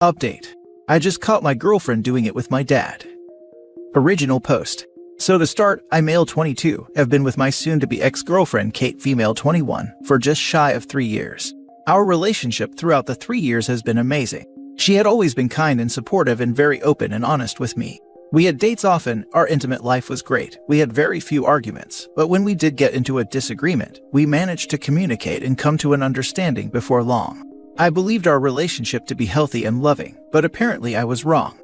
Update. I just caught my girlfriend doing it with my dad. Original post. So to start, I male 22, have been with my soon-to-be ex-girlfriend Kate female 21 for just shy of 3 years. Our relationship throughout the 3 years has been amazing. She had always been kind and supportive and very open and honest with me. We had dates often, our intimate life was great, we had very few arguments, but when we did get into a disagreement, we managed to communicate and come to an understanding before long. I believed our relationship to be healthy and loving, but apparently I was wrong.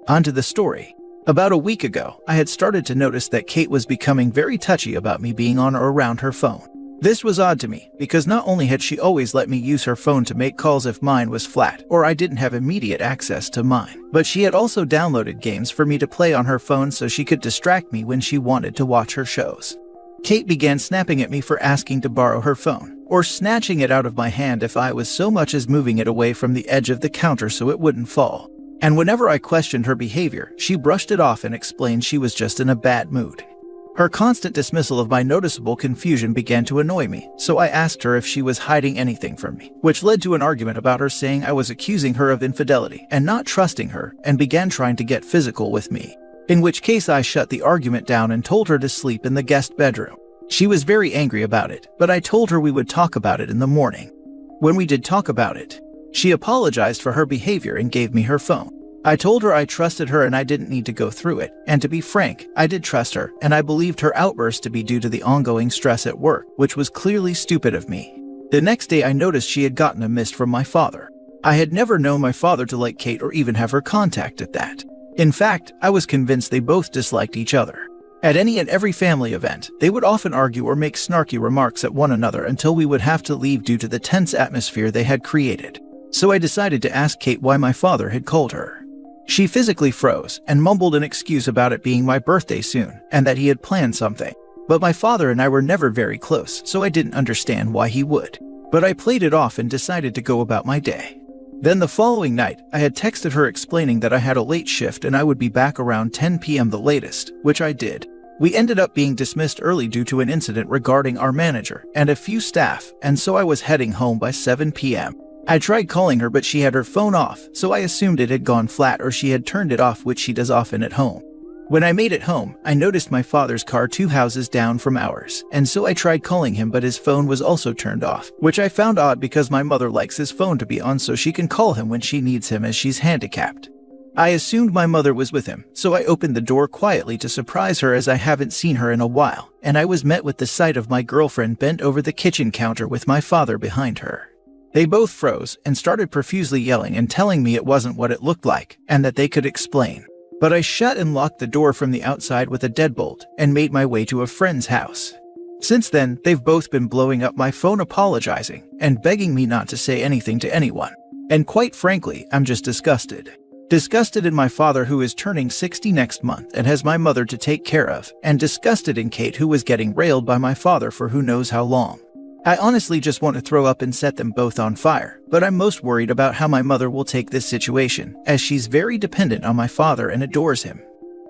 On to the story. About a week ago, I had started to notice that Kate was becoming very touchy about me being on or around her phone. This was odd to me, because not only had she always let me use her phone to make calls if mine was flat or I didn't have immediate access to mine, but she had also downloaded games for me to play on her phone so she could distract me when she wanted to watch her shows. Kate began snapping at me for asking to borrow her phone, or snatching it out of my hand if I was so much as moving it away from the edge of the counter so it wouldn't fall. And whenever I questioned her behavior, she brushed it off and explained she was just in a bad mood. Her constant dismissal of my noticeable confusion began to annoy me, so I asked her if she was hiding anything from me, which led to an argument about her saying I was accusing her of infidelity and not trusting her, and began trying to get physical with me. In which case I shut the argument down and told her to sleep in the guest bedroom. She was very angry about it, but I told her we would talk about it in the morning. When we did talk about it, she apologized for her behavior and gave me her phone. I told her I trusted her and I didn't need to go through it, and to be frank, I did trust her, and I believed her outburst to be due to the ongoing stress at work, which was clearly stupid of me. The next day I noticed she had gotten a mist from my father. I had never known my father to like Kate or even have her contacted that. In fact, I was convinced they both disliked each other. At any and every family event, they would often argue or make snarky remarks at one another until we would have to leave due to the tense atmosphere they had created. So I decided to ask Kate why my father had called her. She physically froze and mumbled an excuse about it being my birthday soon and that he had planned something. But my father and I were never very close, so I didn't understand why he would. But I played it off and decided to go about my day. Then the following night, I had texted her explaining that I had a late shift and I would be back around 10 p.m. the latest, which I did. We ended up being dismissed early due to an incident regarding our manager and a few staff, and so I was heading home by 7 p.m. I tried calling her but she had her phone off, so I assumed it had gone flat or she had turned it off, which she does often at home. When I made it home, I noticed my father's car 2 houses down from ours, and so I tried calling him but his phone was also turned off, which I found odd because my mother likes his phone to be on so she can call him when she needs him as she's handicapped. I assumed my mother was with him, so I opened the door quietly to surprise her as I haven't seen her in a while, and I was met with the sight of my girlfriend bent over the kitchen counter with my father behind her. They both froze and started profusely yelling and telling me it wasn't what it looked like, and that they could explain. But I shut and locked the door from the outside with a deadbolt and made my way to a friend's house. Since then, they've both been blowing up my phone apologizing and begging me not to say anything to anyone. And quite frankly, I'm just disgusted. Disgusted in my father who is turning 60 next month and has my mother to take care of, and disgusted in Kate who was getting railed by my father for who knows how long. I honestly just want to throw up and set them both on fire, but I'm most worried about how my mother will take this situation, as she's very dependent on my father and adores him.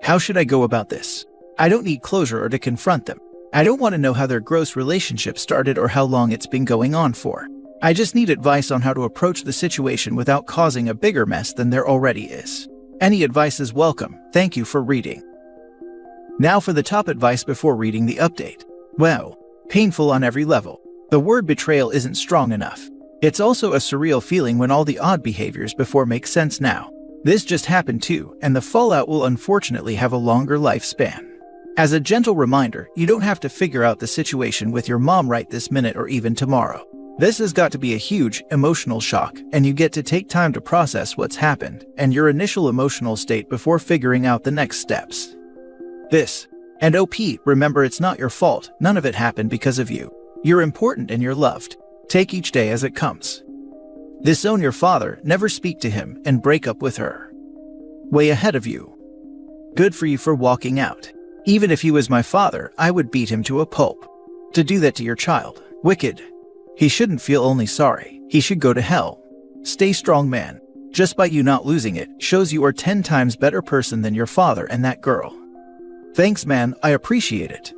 How should I go about this? I don't need closure or to confront them. I don't want to know how their gross relationship started or how long it's been going on for. I just need advice on how to approach the situation without causing a bigger mess than there already is. Any advice is welcome. Thank you for reading. Now for the top advice before reading the update. Wow, painful on every level. The word betrayal isn't strong enough. It's also a surreal feeling when all the odd behaviors before make sense now. This just happened too, and the fallout will unfortunately have a longer lifespan. As a gentle reminder, you don't have to figure out the situation with your mom right this minute or even tomorrow. This has got to be a huge emotional shock, and you get to take time to process what's happened and your initial emotional state before figuring out the next steps. And remember, it's not your fault. None of it happened because of you. You're important and you're loved. Take each day as it comes. Disown your father, never speak to him, and break up with her. Way ahead of you. Good for you for walking out. Even if he was my father, I would beat him to a pulp. To do that to your child. Wicked. He shouldn't feel only sorry. He should go to hell. Stay strong, man. Just by you not losing it shows you are 10 times better person than your father and that girl. Thanks, man. I appreciate it.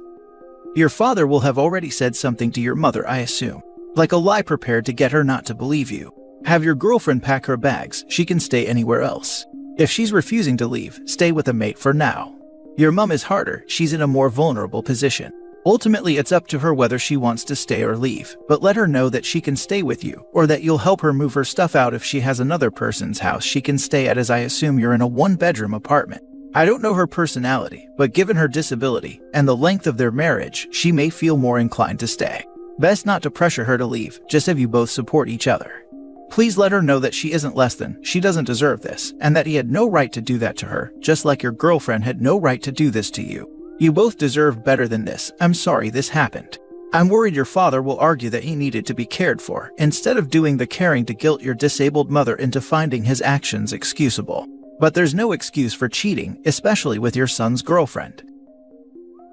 Your father will have already said something to your mother, I assume. Like a lie prepared to get her not to believe you. Have your girlfriend pack her bags, she can stay anywhere else. If she's refusing to leave, stay with a mate for now. Your mom is harder, she's in a more vulnerable position. Ultimately, it's up to her whether she wants to stay or leave, but let her know that she can stay with you, or that you'll help her move her stuff out if she has another person's house she can stay at, as I assume you're in a one-bedroom apartment. I don't know her personality, but given her disability and the length of their marriage, she may feel more inclined to stay. Best not to pressure her to leave, just have you both support each other. Please let her know that she isn't less than, she doesn't deserve this, and that he had no right to do that to her, just like your girlfriend had no right to do this to you. You both deserve better than this. I'm sorry this happened. I'm worried your father will argue that he needed to be cared for, instead of doing the caring to guilt your disabled mother into finding his actions excusable. But there's no excuse for cheating, especially with your son's girlfriend.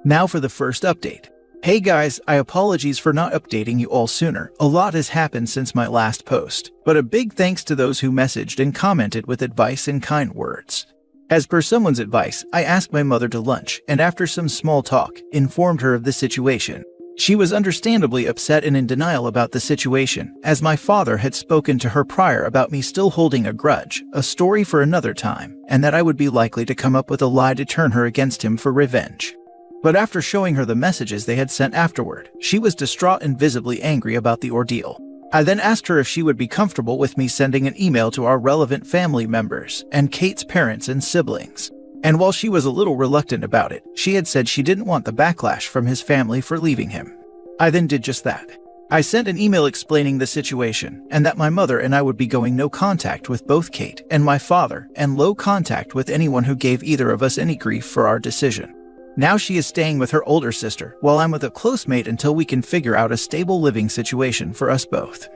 Now for the first update. Hey guys, I apologize for not updating you all sooner. A lot has happened since my last post, but a big thanks to those who messaged and commented with advice and kind words. As per someone's advice, I asked my mother to lunch, and after some small talk, informed her of the situation. She was understandably upset and in denial about the situation, as my father had spoken to her prior about me still holding a grudge, a story for another time, and that I would be likely to come up with a lie to turn her against him for revenge. But after showing her the messages they had sent afterward, she was distraught and visibly angry about the ordeal. I then asked her if she would be comfortable with me sending an email to our relevant family members and Kate's parents and siblings. And while she was a little reluctant about it, she had said she didn't want the backlash from his family for leaving him. I then did just that. I sent an email explaining the situation, and that my mother and I would be going no contact with both Kate and my father, and low contact with anyone who gave either of us any grief for our decision. Now she is staying with her older sister, while I'm with a close mate until we can figure out a stable living situation for us both.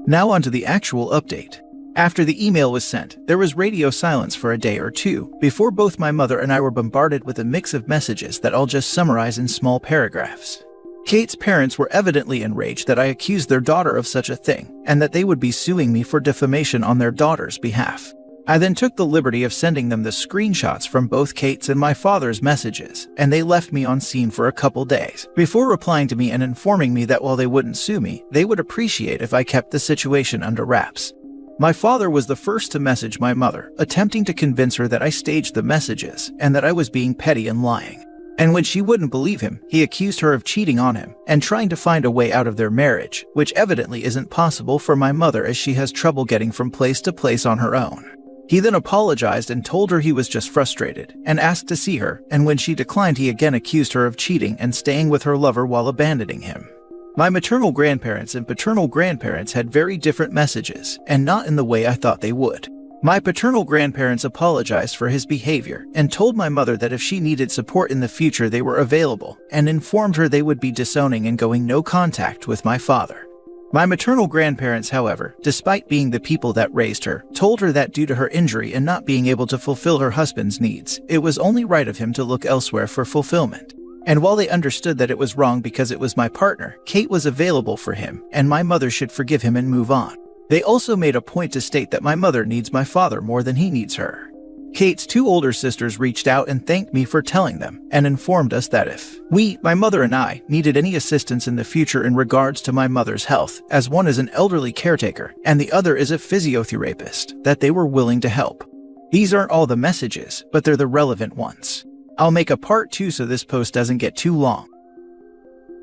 Now onto the actual update. After the email was sent, there was radio silence for a day or two, before both my mother and I were bombarded with a mix of messages that I'll just summarize in small paragraphs. Kate's parents were evidently enraged that I accused their daughter of such a thing, and that they would be suing me for defamation on their daughter's behalf. I then took the liberty of sending them the screenshots from both Kate's and my father's messages, and they left me on scene for a couple days, before replying to me and informing me that while they wouldn't sue me, they would appreciate if I kept the situation under wraps. My father was the first to message my mother, attempting to convince her that I staged the messages, and that I was being petty and lying. And when she wouldn't believe him, he accused her of cheating on him, and trying to find a way out of their marriage, which evidently isn't possible for my mother as she has trouble getting from place to place on her own. He then apologized and told her he was just frustrated, and asked to see her, and when she declined he again accused her of cheating and staying with her lover while abandoning him. My maternal grandparents and paternal grandparents had very different messages, and not in the way I thought they would. My paternal grandparents apologized for his behavior, and told my mother that if she needed support in the future they were available, and informed her they would be disowning and going no contact with my father. My maternal grandparents, however, despite being the people that raised her, told her that due to her injury and not being able to fulfill her husband's needs, it was only right of him to look elsewhere for fulfillment. And while they understood that it was wrong because it was my partner, Kate was available for him, and my mother should forgive him and move on. They also made a point to state that my mother needs my father more than he needs her. Kate's two older sisters reached out and thanked me for telling them, and informed us that if my mother and I, needed any assistance in the future in regards to my mother's health, as one is an elderly caretaker and the other is a physiotherapist, that they were willing to help. These aren't all the messages, but they're the relevant ones. I'll make a part 2 so this post doesn't get too long.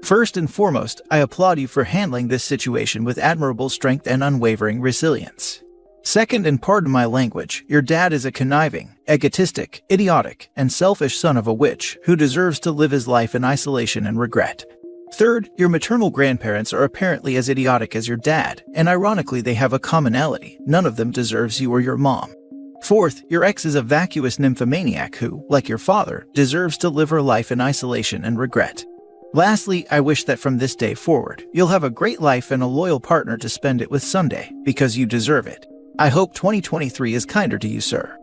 First and foremost, I applaud you for handling this situation with admirable strength and unwavering resilience. Second, and pardon my language, your dad is a conniving, egotistic, idiotic, and selfish son of a witch who deserves to live his life in isolation and regret. Third, your maternal grandparents are apparently as idiotic as your dad, and ironically they have a commonality: none of them deserves you or your mom. Fourth, your ex is a vacuous nymphomaniac who, like your father, deserves to live her life in isolation and regret. Lastly, I wish that from this day forward, you'll have a great life and a loyal partner to spend it with someday, because you deserve it. I hope 2023 is kinder to you, sir.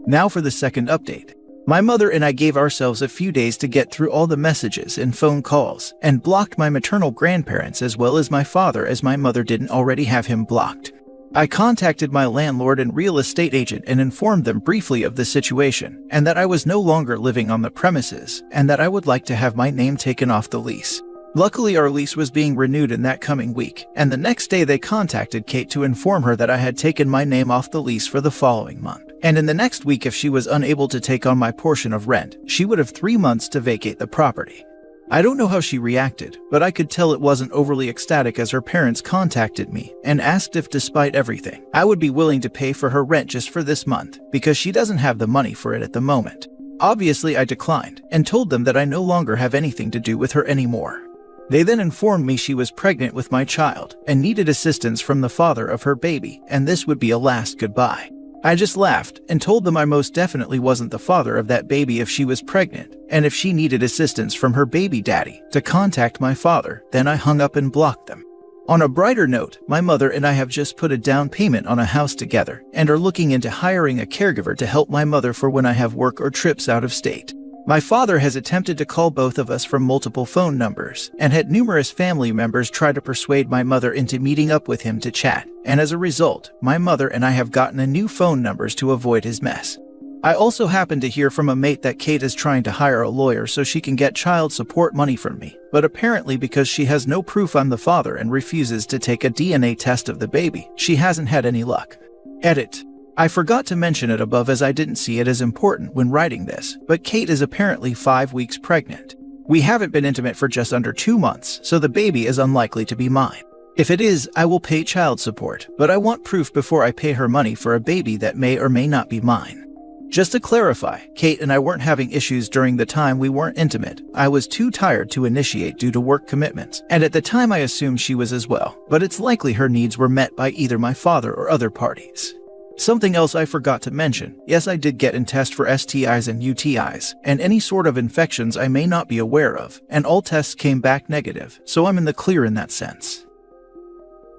Now for the second update. My mother and I gave ourselves a few days to get through all the messages and phone calls, and blocked my maternal grandparents as well as my father, as my mother didn't already have him blocked. I contacted my landlord and real estate agent and informed them briefly of the situation, and that I was no longer living on the premises, and that I would like to have my name taken off the lease. Luckily, our lease was being renewed in that coming week, and the next day they contacted Kate to inform her that I had taken my name off the lease for the following month. And in the next week, if she was unable to take on my portion of rent, she would have 3 months to vacate the property. I don't know how she reacted, but I could tell it wasn't overly ecstatic as her parents contacted me and asked if, despite everything, I would be willing to pay for her rent just for this month, because she doesn't have the money for it at the moment. Obviously, I declined and told them that I no longer have anything to do with her anymore. They then informed me she was pregnant with my child and needed assistance from the father of her baby, and this would be a last goodbye. I just laughed and told them I most definitely wasn't the father of that baby if she was pregnant, and if she needed assistance from her baby daddy to contact my father, then I hung up and blocked them. On a brighter note, my mother and I have just put a down payment on a house together and are looking into hiring a caregiver to help my mother for when I have work or trips out of state. My father has attempted to call both of us from multiple phone numbers and had numerous family members try to persuade my mother into meeting up with him to chat, and as a result, my mother and I have gotten a new phone numbers to avoid his mess. I also happened to hear from a mate that Kate is trying to hire a lawyer so she can get child support money from me, but apparently because she has no proof I'm the father and refuses to take a DNA test of the baby, she hasn't had any luck. Edit. I forgot to mention it above as I didn't see it as important when writing this, but Kate is apparently 5 weeks pregnant. We haven't been intimate for just under 2 months, so the baby is unlikely to be mine. If it is, I will pay child support, but I want proof before I pay her money for a baby that may or may not be mine. Just to clarify, Kate and I weren't having issues during the time we weren't intimate. I was too tired to initiate due to work commitments, and at the time I assumed she was as well, but it's likely her needs were met by either my father or other parties. Something else I forgot to mention, yes, I did get in test for STIs and UTIs, and any sort of infections I may not be aware of, and all tests came back negative, so I'm in the clear in that sense.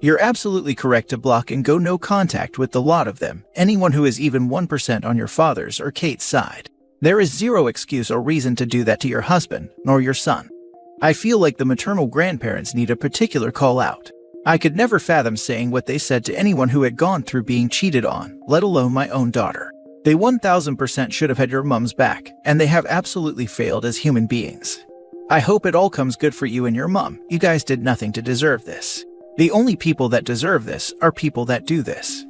You're absolutely correct to block and go no contact with the lot of them, anyone who is even 1% on your father's or Kate's side. There is zero excuse or reason to do that to your husband, nor your son. I feel like the maternal grandparents need a particular call out. I could never fathom saying what they said to anyone who had gone through being cheated on, let alone my own daughter. They 1000% should have had your mum's back, and they have absolutely failed as human beings. I hope it all comes good for you and your mum. You guys did nothing to deserve this. The only people that deserve this are people that do this.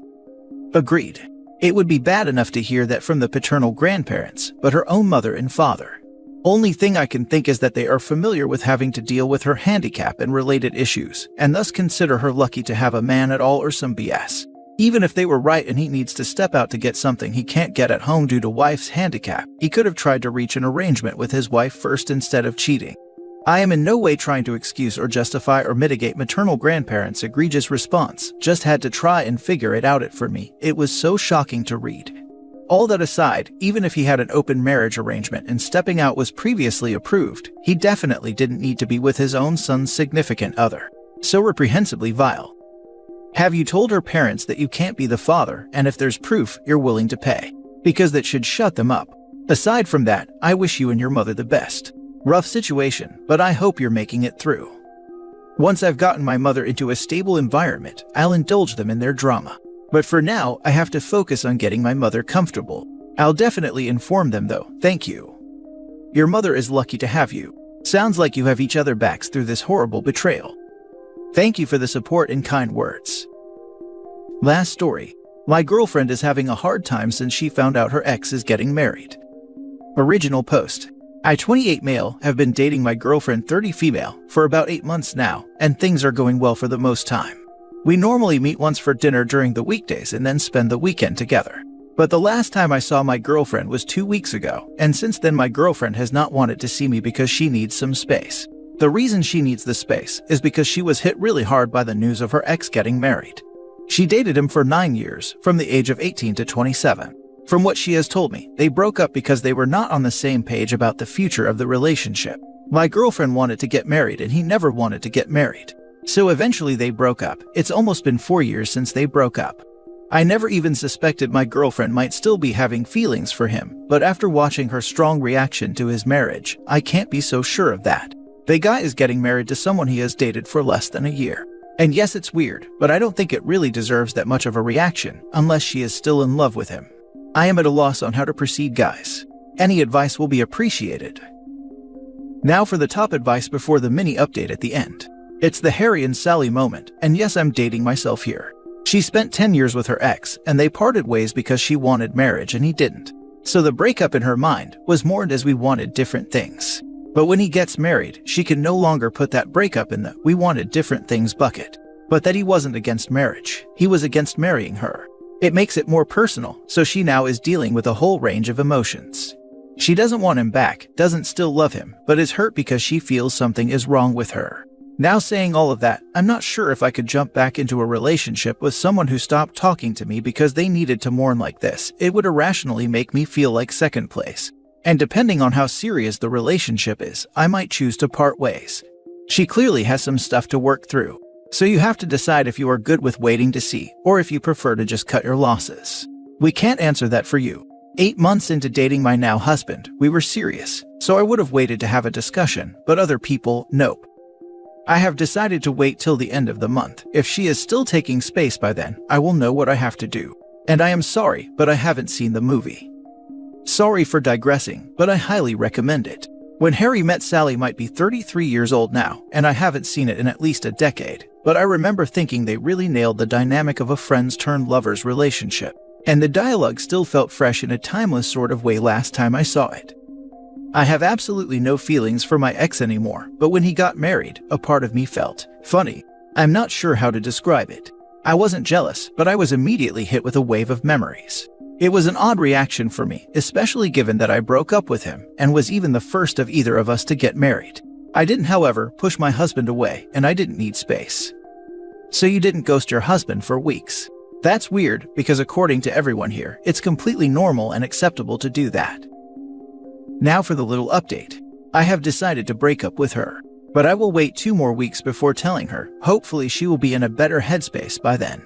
Agreed. It would be bad enough to hear that from the paternal grandparents, but her own mother and father. Only thing I can think is that they are familiar with having to deal with her handicap and related issues, and thus consider her lucky to have a man at all or some BS. Even if they were right and he needs to step out to get something he can't get at home due to wife's handicap, he could have tried to reach an arrangement with his wife first instead of cheating. I am in no way trying to excuse or justify or mitigate maternal grandparents' egregious response, just had to try and figure it out for me. It was so shocking to read. All that aside, even if he had an open marriage arrangement and stepping out was previously approved, he definitely didn't need to be with his own son's significant other. So reprehensibly vile. Have you told her parents that you can't be the father, and if there's proof, you're willing to pay? Because that should shut them up. Aside from that, I wish you and your mother the best. Rough situation, but I hope you're making it through. Once I've gotten my mother into a stable environment, I'll indulge them in their drama. But for now, I have to focus on getting my mother comfortable. I'll definitely inform them though, thank you. Your mother is lucky to have you. Sounds like you have each other backs through this horrible betrayal. Thank you for the support and kind words. Last story. My girlfriend is having a hard time since she found out her ex is getting married. Original post. I, 28 male, have been dating my girlfriend, 30 female, for about 8 months now, and things are going well for the most time. We normally meet once for dinner during the weekdays and then spend the weekend together. But the last time I saw my girlfriend was 2 weeks ago, and since then my girlfriend has not wanted to see me because she needs some space. The reason she needs the space is because she was hit really hard by the news of her ex getting married. She dated him for 9 years, from the age of 18 to 27. From what she has told me, they broke up because they were not on the same page about the future of the relationship. My girlfriend wanted to get married and he never wanted to get married. So eventually they broke up. It's almost been 4 years since they broke up. I never even suspected my girlfriend might still be having feelings for him, but after watching her strong reaction to his marriage, I can't be so sure of that. The guy is getting married to someone he has dated for less than a year. And yes, it's weird, but I don't think it really deserves that much of a reaction, unless she is still in love with him. I am at a loss on how to proceed, guys. Any advice will be appreciated. Now for the top advice before the mini update at the end. It's the Harry and Sally moment, and yes, I'm dating myself here. She spent 10 years with her ex, and they parted ways because she wanted marriage and he didn't. So the breakup in her mind was mourned as we wanted different things. But when he gets married, she can no longer put that breakup in the "we wanted different things" bucket. But that he wasn't against marriage, he was against marrying her. It makes it more personal, so she now is dealing with a whole range of emotions. She doesn't want him back, doesn't still love him, but is hurt because she feels something is wrong with her. Now saying all of that, I'm not sure if I could jump back into a relationship with someone who stopped talking to me because they needed to mourn like this. It would irrationally make me feel like second place. And depending on how serious the relationship is, I might choose to part ways. She clearly has some stuff to work through. So you have to decide if you are good with waiting to see, or if you prefer to just cut your losses. We can't answer that for you. 8 months into dating my now husband, we were serious, so I would have waited to have a discussion, but other people, nope. I have decided to wait till the end of the month. If she is still taking space by then, I will know what I have to do. And I am sorry, but I haven't seen the movie. Sorry for digressing, but I highly recommend it. When Harry Met Sally might be 33 years old now, and I haven't seen it in at least a decade, but I remember thinking they really nailed the dynamic of a friends-turned-lovers relationship. And the dialogue still felt fresh in a timeless sort of way last time I saw it. I have absolutely no feelings for my ex anymore, but when he got married, a part of me felt funny. I'm not sure how to describe it. I wasn't jealous, but I was immediately hit with a wave of memories. It was an odd reaction for me, especially given that I broke up with him and was even the first of either of us to get married. I didn't, however, push my husband away, and I didn't need space. So you didn't ghost your husband for weeks. That's weird, because according to everyone here, it's completely normal and acceptable to do that. Now for the little update. I have decided to break up with her, but I will wait 2 more weeks before telling her. Hopefully she will be in a better headspace by then.